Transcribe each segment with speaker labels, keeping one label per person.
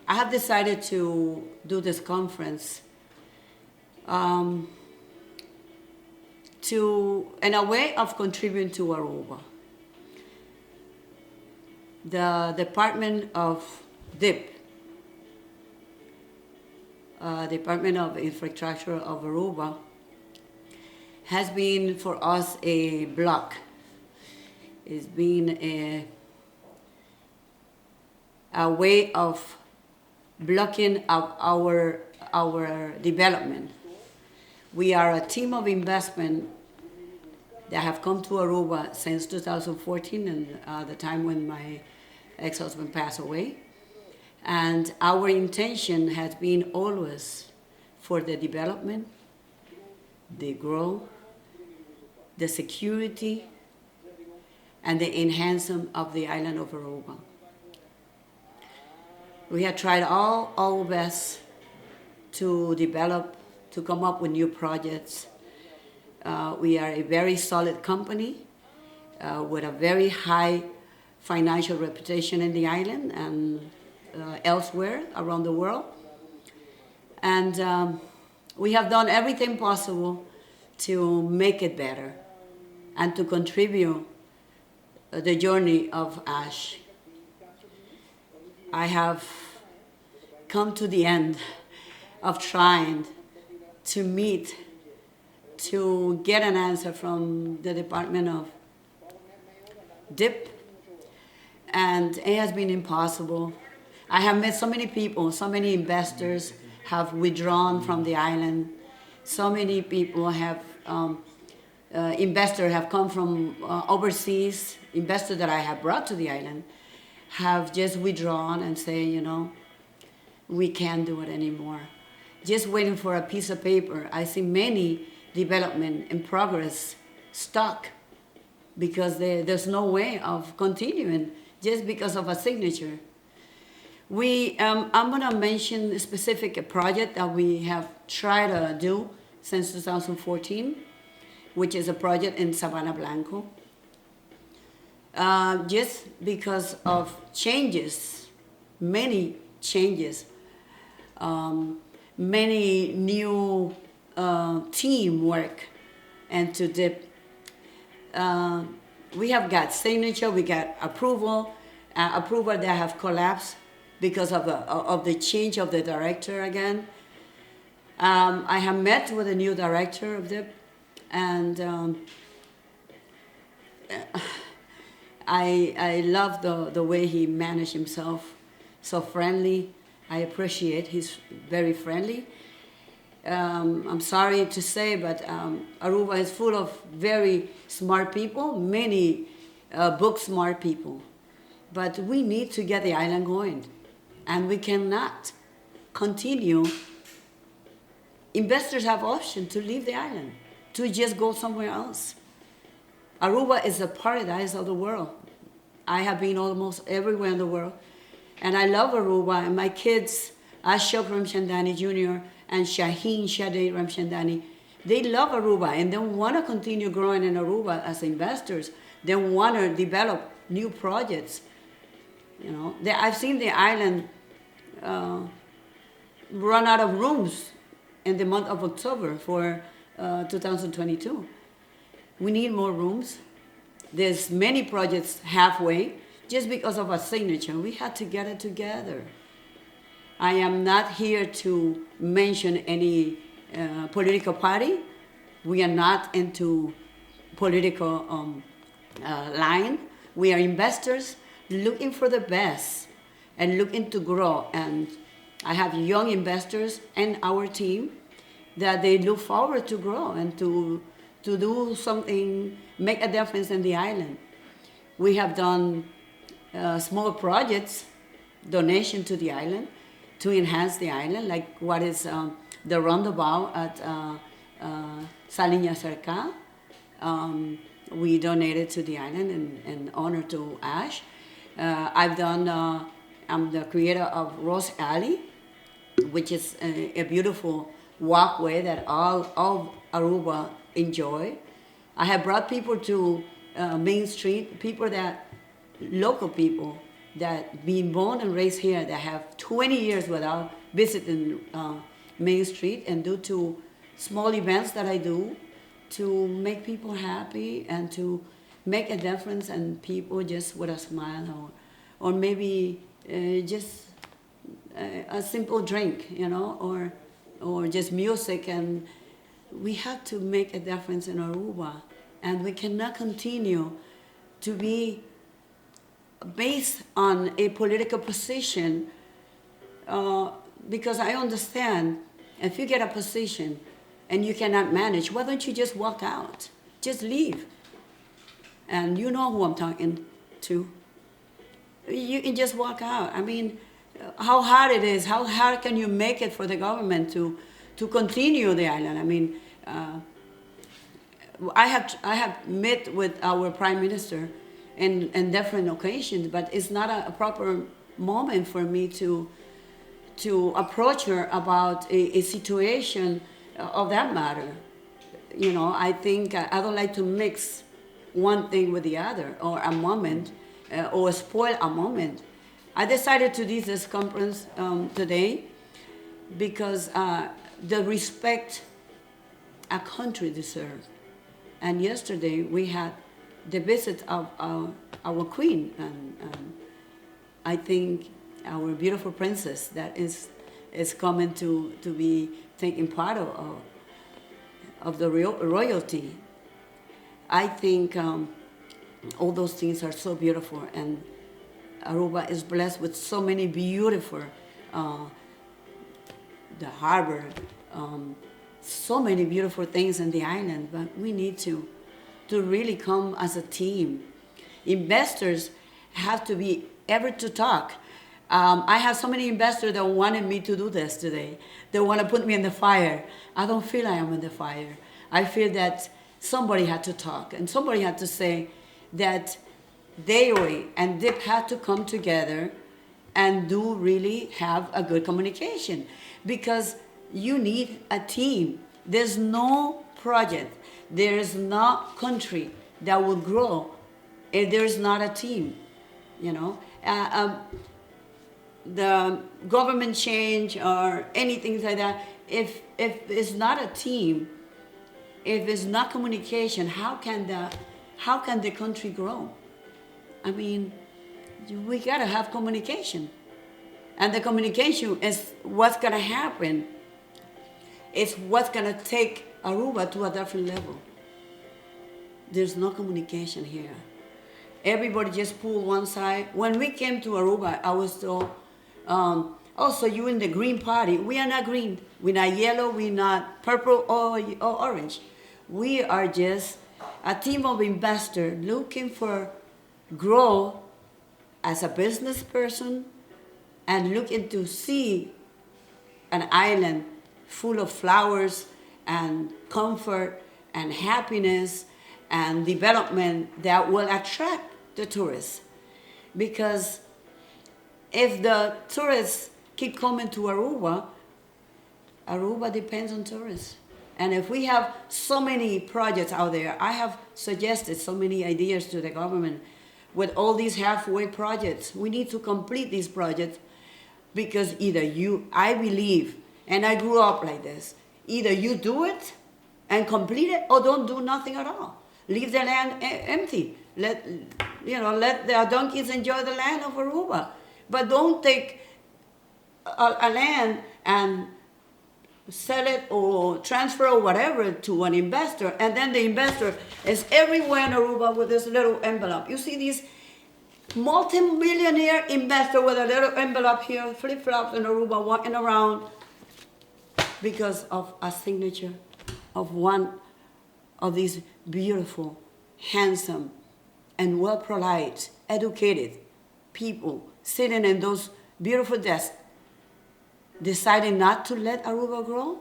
Speaker 1: I have decided to do this conference in a way of contributing to Aruba. The Department of D.I.P, Department of Infrastructure of Aruba, has been for us a block. It's been a way of blocking our development. We are a team of investment that have come to Aruba since 2014 and the time when my ex-husband passed away. And our intention has been always for the development, the growth, the security, and the enhancement of the island of Aruba. We have tried all our best to develop, to come up with new projects. We are a very solid company with a very high financial reputation in the island and elsewhere around the world. And we have done everything possible to make it better and to contribute the journey of Ash. I have come to the end of trying to meet, to get an answer from the Department of D.I.P, and it has been impossible. I have met so many people, so many investors have withdrawn from the island. So many people have, investors have come from overseas, investors that I have brought to the island have just withdrawn and say, you know, we can't do it anymore. Just waiting for a piece of paper. I see many development in progress stuck because there's no way of continuing just because of a signature. I'm going to mention a specific project that we have tried to do since 2014, which is a project in Sabana Blanco. Just because of changes, many changes, many new teamwork into D.I.P. We have got signature, we got approval that have collapsed because of the change of the director again. I have met with the new director of D.I.P, and I love the way he managed himself, so friendly. I appreciate he's very friendly. I'm sorry to say, but Aruba is full of very smart people, many book smart people. But we need to get the island going, and we cannot continue. Investors have option to leave the island, to just go somewhere else. Aruba is the paradise of the world. I have been almost everywhere in the world, and I love Aruba, and my kids, Ashok Ramchandani Jr. and Shaheen Shade Ramchandani, they love Aruba and they want to continue growing in Aruba as investors. They want to develop new projects. You know, I've seen the island run out of rooms in the month of October for 2022. We need more rooms. There's many projects halfway just because of a signature. We had to get it together. I am not here to mention any political party. We are not into political line. We are investors looking for the best and looking to grow. And I have young investors in our team that they look forward to grow and to do something, make a difference in the island. We have done small projects, donation to the island, to enhance the island, like what is the roundabout at Salinas Cerca. We donated to the island in honor to Ash. I'm the creator of Rose Alley, which is a beautiful walkway that all Aruba enjoy. I have brought people to Main Street, local people that being born and raised here, that have 20 years without visiting Main Street, and due to small events that I do to make people happy and to make a difference, and people just with a smile, or maybe just a simple drink, you know, or just music. And we have to make a difference in Aruba, and we cannot continue to be based on a political position, because I understand if you get a position and you cannot manage, why don't you just walk out? Just leave. And you know who I'm talking to. You can just walk out. I mean, how hard it is, how hard can you make it for the government to continue the island? I mean, I have met with our prime minister in different occasions, but it's not a proper moment for me to approach her about a situation of that matter. You know, I think I don't like to mix one thing with the other, or a moment, or spoil a moment. I decided to do this conference today because the respect a country deserves. And yesterday we had the visit of our queen, and I think our beautiful princess that is coming to be taking part of the royalty. I think all those things are so beautiful, and Aruba is blessed with so many beautiful, the harbor, so many beautiful things in the island, but we need to really come as a team. Investors have to be able to talk. I have so many investors that wanted me to do this today. They want to put me in the fire. I don't feel I am in the fire. I feel that somebody had to talk, and somebody had to say that D.I.P and D.I.P had to come together and do really have a good communication, because you need a team. There's no project, there's no country that will grow if there's not a team, you know. The government change or anything like that, if it's not a team, if it's not communication, how can the country grow? I mean, we gotta have communication, and the communication is what's gonna happen. It's what's gonna take Aruba to a different level. There's no communication here. Everybody just pulled one side. When we came to Aruba, I was told, so you in the Green Party. We are not green. We're not yellow. We're not purple or orange. We are just a team of investors looking for growth as a business person, and looking to see an island full of flowers and comfort and happiness and development that will attract the tourists. Because if the tourists keep coming to Aruba, Aruba depends on tourists. And if we have so many projects out there, I have suggested so many ideas to the government with all these halfway projects. We need to complete these projects, because I believe, and I grew up like this, either you do it and complete it, or don't do nothing at all. Leave the land empty. Let the donkeys enjoy the land of Aruba. But don't take a land and sell it or transfer or whatever to an investor, and then the investor is everywhere in Aruba with this little envelope. You see these multi-millionaire investor with a little envelope here, flip-flops in Aruba, walking around because of a signature of one of these beautiful, handsome, and well-polite, educated people sitting in those beautiful desks, deciding not to let Aruba grow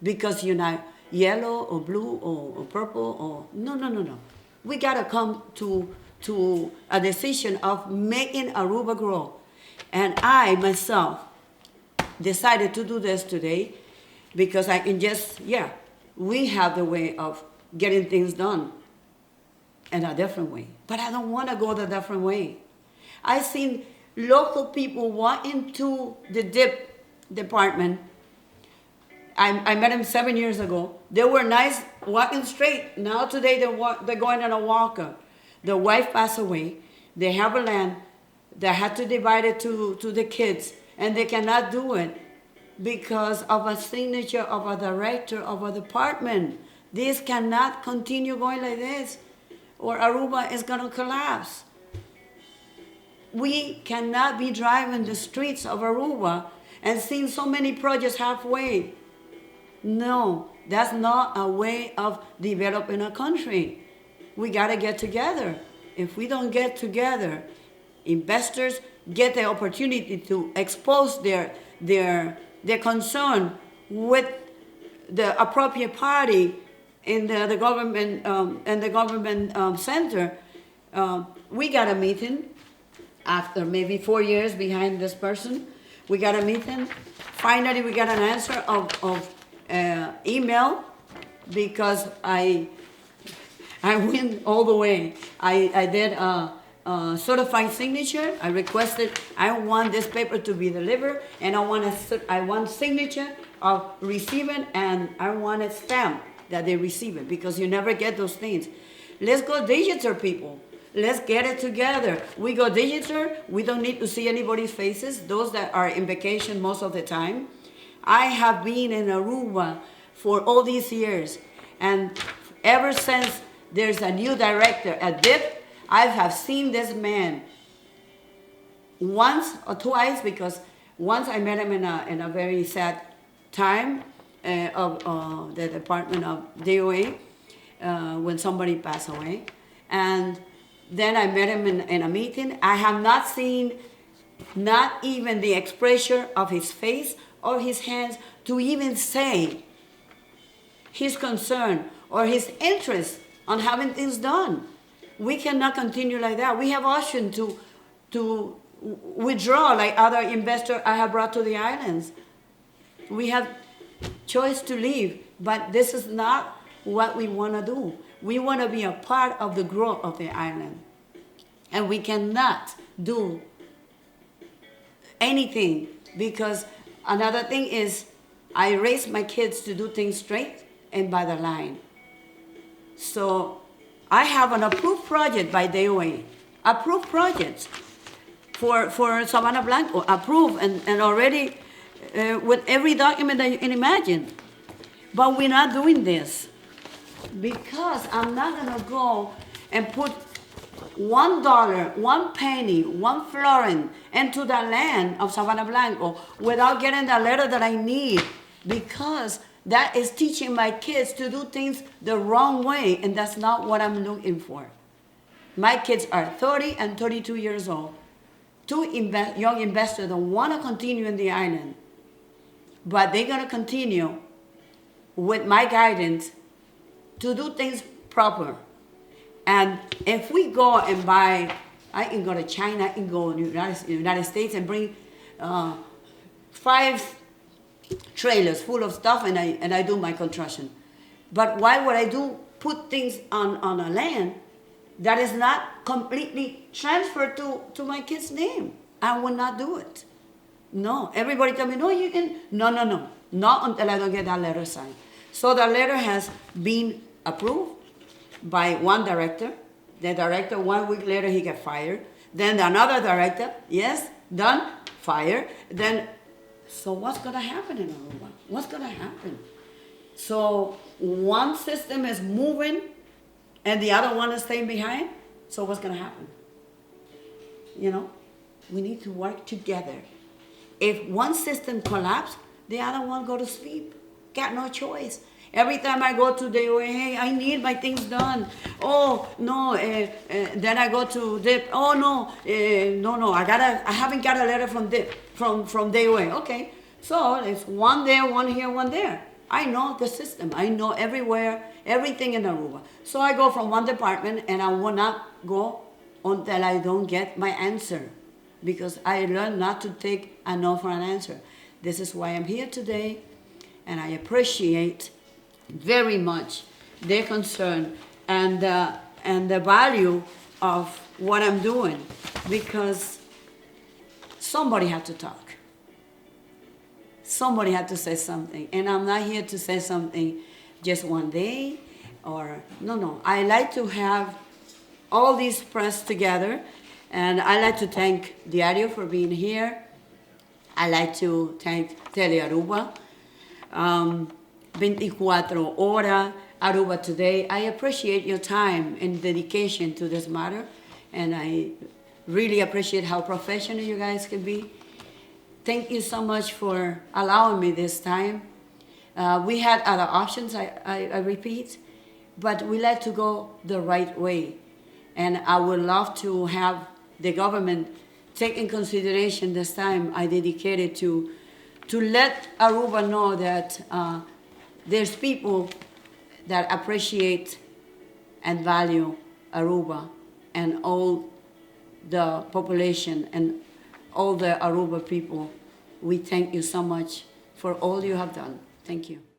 Speaker 1: because you're not yellow or blue or purple or no. We gotta come to a decision of making Aruba grow. And I myself decided to do this today because I can we have the way of getting things done in a different way. But I don't want to go the different way. I've seen local people walk into the D.I.P department. I met them 7 years ago. They were nice, walking straight. Now today they're going on a walker. The wife passed away. They have a land. They had to divide it to the kids, and they cannot do it because of a signature of a director of a department. This cannot continue going like this, or Aruba is going to collapse. We cannot be driving the streets of Aruba and seeing so many projects halfway. No, that's not a way of developing a country. We got to get together. If we don't get together, investors get the opportunity to expose their concern with the appropriate party in the government and the government center. We got a meeting after maybe 4 years behind this person. We got a meeting. Finally, we got an answer of email because I went all the way. I did a certified signature. I requested, I want this paper to be delivered, and I want signature of receiving, and I want it stamped that they receive it, because you never get those things. Let's go digital, people. Let's get it together. We go digital. We don't need to see anybody's faces, those that are in vacation most of the time. I have been in Aruba for all these years, and ever since there's a new director at D.I.P, I have seen this man once or twice, because once I met him in a very sad time of the Department of DOA when somebody passed away. And then I met him in a meeting. I have not seen not even the expression of his face or his hands to even say his concern or his interest on having things done. We cannot continue like that. We have option to withdraw like other investors I have brought to the islands. We have choice to leave, but this is not what we want to do. We want to be a part of the growth of the island. And we cannot do anything, because another thing is I raise my kids to do things straight and by the line. So I have an approved project by DOA, approved projects for Sabana Blanco, approved and already with every document that you can imagine. But we're not doing this because I'm not gonna go and put $1, 1 penny, 1 florin into the land of Sabana Blanco without getting the letter that I need, because that is teaching my kids to do things the wrong way, and that's not what I'm looking for. My kids are 30 and 32 years old. Two young investors don't want to continue in the island, but they're going to continue with my guidance to do things proper. And if we go and buy, I can go to China, I can go to the United States and bring 5 trailers full of stuff, and I do my construction. But why would I put things on a land that is not completely transferred to my kid's name? I will not do it. No, everybody tell me, no, you can. No, not until I don't get that letter signed. So the letter has been approved by one director. The director, 1 week later, he got fired. Then another director, yes, done, fired. Then, so what's going to happen in Aruba? What's going to happen? So one system is moving and the other one is staying behind. So what's going to happen? You know, we need to work together. If one system collapses, the other one go to sleep. Got no choice. Every time I go to the hey, I need my things done. Oh no, then I go to D.I.P. Oh no, I haven't got a letter from D.I.P. from DOA. Okay, so it's one there, one here, one there. I know the system. I know everywhere, everything in Aruba. So I go from one department, and I will not go until I don't get my answer, because I learned not to take a no for an answer. This is why I'm here today, and I appreciate very much their concern and the value of what I'm doing, because somebody had to talk. Somebody had to say something. And I'm not here to say something just one day or, no. I like to have all these press together. And I like to thank Diario for being here. I like to thank Tele Aruba, 24 Horas, Aruba Today. I appreciate your time and dedication to this matter, and I really appreciate how professional you guys can be. Thank you so much for allowing me this time. We had other options, I repeat, but we like to go the right way. And I would love to have the government take in consideration this time I dedicated to let Aruba know that there's people that appreciate and value Aruba and all the population and all the Aruba people. We thank you so much for all you have done. Thank you.